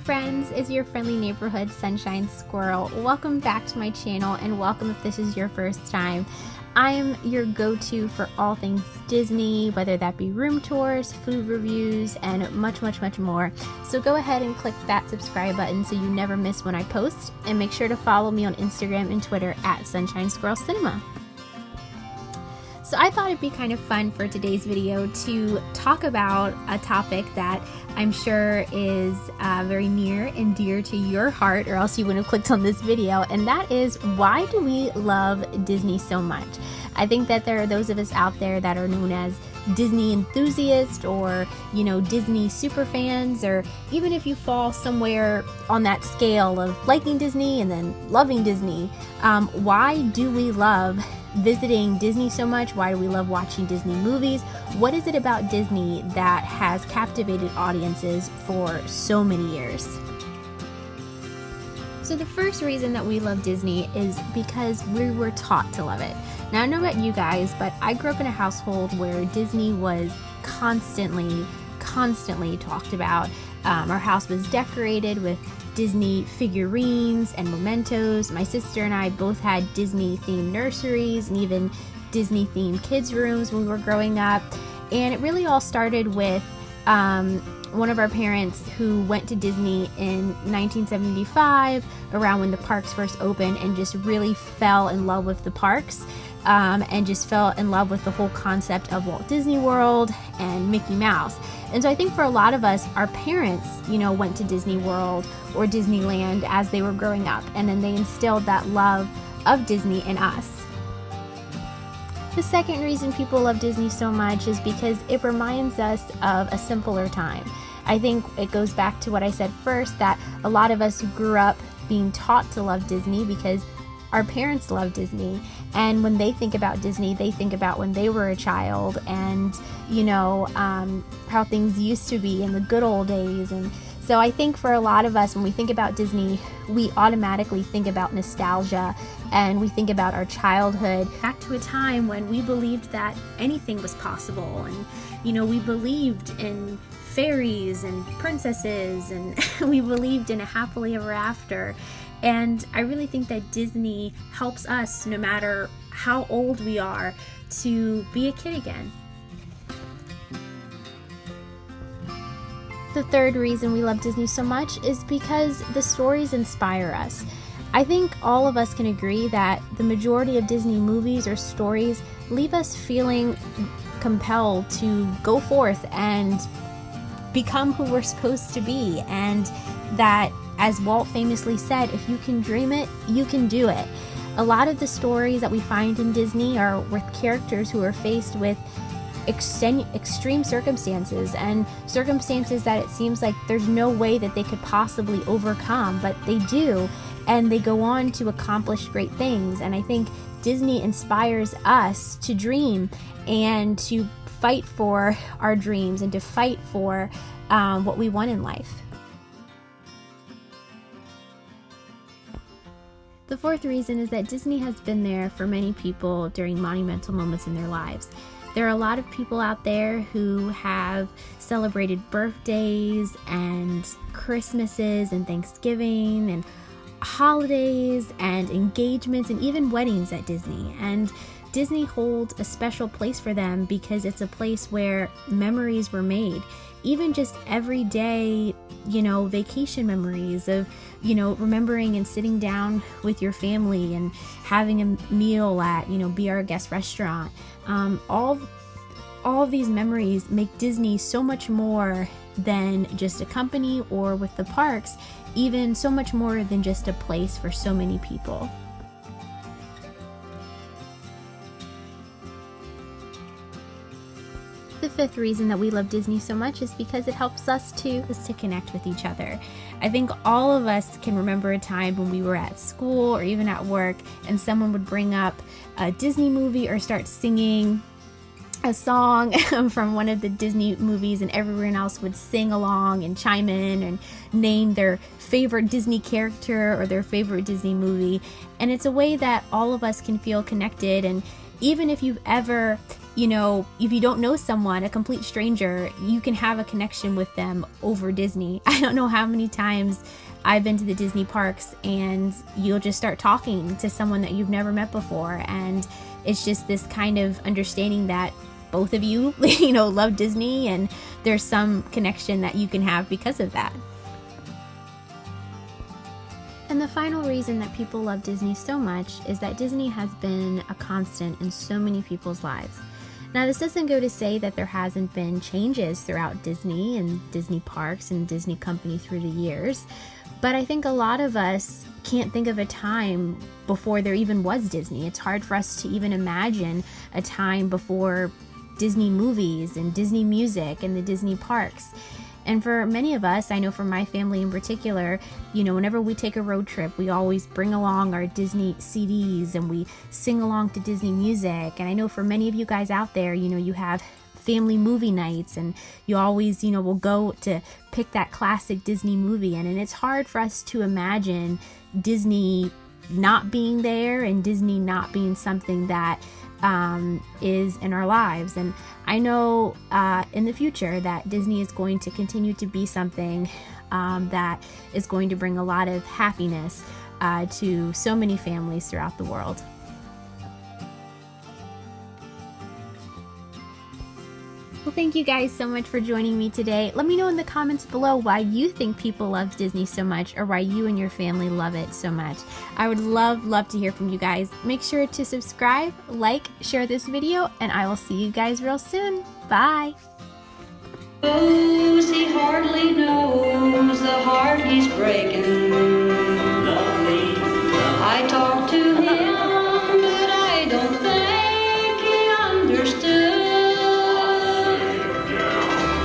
friends, it's your friendly neighborhood sunshine squirrel. Welcome back to my channel and welcome if this is your first time. I'm your go-to for all things Disney, whether that be room tours, food reviews, and much more. So go ahead and click that subscribe button so you never miss when I post, and make sure to follow me on Instagram and Twitter at Sunshine Squirrel Cinema. So I thought it'd be kind of fun for today's video to talk about a topic that I'm sure is very near and dear to your heart, or else you wouldn't have clicked on this video, and that is, why do we love Disney so much? I think that there are those of us out there that are known as Disney enthusiasts, or Disney super fans, or even if you fall somewhere on that scale of liking Disney and then loving Disney, why do we love visiting Disney so much? Why do we love watching Disney movies? What is it about Disney that has captivated audiences for so many years? So the first reason that we love Disney is because we were taught to love it. Now, I don't know about you guys, but I grew up in a household where Disney was constantly talked about. Our house was decorated with Disney figurines and mementos. My sister and I both had Disney themed nurseries and even Disney themed kids rooms when we were growing up. And it really all started with one of our parents who went to Disney in 1975, around when the parks first opened, and just really fell in love with the parks, and just fell in love with the whole concept of Walt Disney World and Mickey Mouse. And so I think for a lot of us, our parents, went to Disney World or Disneyland as they were growing up, and then they instilled that love of Disney in us. The second reason people love Disney so much is because it reminds us of a simpler time. I think it goes back to what I said first, that a lot of us grew up being taught to love Disney because our parents love Disney, and when they think about Disney, they think about when they were a child, and how things used to be in the good old days. And so I think for a lot of us, when we think about Disney, we automatically think about nostalgia, and we think about our childhood, back to a time when we believed that anything was possible, and we believed in fairies and princesses, and we believed in a happily ever after. And I really think that Disney helps us, no matter how old we are, to be a kid again. The third reason we love Disney so much is because the stories inspire us. I think all of us can agree that the majority of Disney movies or stories leave us feeling compelled to go forth and become who we're supposed to be, and that, as Walt famously said, if you can dream it, you can do it. A lot of the stories that we find in Disney are with characters who are faced with extreme circumstances, and circumstances that it seems like there's no way that they could possibly overcome, but they do, and they go on to accomplish great things. And I think Disney inspires us to dream and to fight for our dreams and to fight for what we want in life. The fourth reason is that Disney has been there for many people during monumental moments in their lives. There are a lot of people out there who have celebrated birthdays and Christmases and Thanksgiving and holidays and engagements and even weddings at Disney. And Disney holds a special place for them because it's a place where memories were made. Even just everyday, vacation memories of, remembering and sitting down with your family and having a meal at, Be Our Guest restaurant. All of these memories make Disney so much more than just a company or with the parks, even so much more than just a place for so many people. The fifth reason that we love Disney so much is because it helps us to connect with each other. I think all of us can remember a time when we were at school or even at work and someone would bring up a Disney movie or start singing a song from one of the Disney movies, and everyone else would sing along and chime in and name their favorite Disney character or their favorite Disney movie. And it's a way that all of us can feel connected, and even if you've ever, if you don't know someone, a complete stranger, you can have a connection with them over Disney. I don't know how many times I've been to the Disney parks and you'll just start talking to someone that you've never met before. And it's just this kind of understanding that both of you, love Disney, and there's some connection that you can have because of that. And the final reason that people love Disney so much is that Disney has been a constant in so many people's lives. Now, this doesn't go to say that there hasn't been changes throughout Disney and Disney parks and Disney company through the years, but I think a lot of us can't think of a time before there even was Disney. It's hard for us to even imagine a time before Disney movies and Disney music and the Disney parks. And for many of us, I know for my family in particular, whenever we take a road trip, we always bring along our Disney CDs and we sing along to Disney music. And I know for many of you guys out there, you have family movie nights and you always, will go to pick that classic Disney movie. And it's hard for us to imagine Disney not being there and Disney not being something that is in our lives. And I know in the future that Disney is going to continue to be something that is going to bring a lot of happiness to so many families throughout the world. Well, thank you guys so much for joining me today. Let me know in the comments below why you think people love Disney so much, or why you and your family love it so much. I would love to hear from you guys. Make sure to subscribe, like, share this video, and I will see you guys real soon. Bye. He hardly knows the heart he's breaking. I talked to him, but I don't think he understood.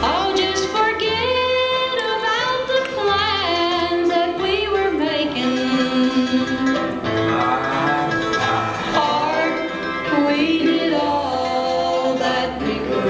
Oh, just forget about the plans that we were making. Heart, we did all that we could.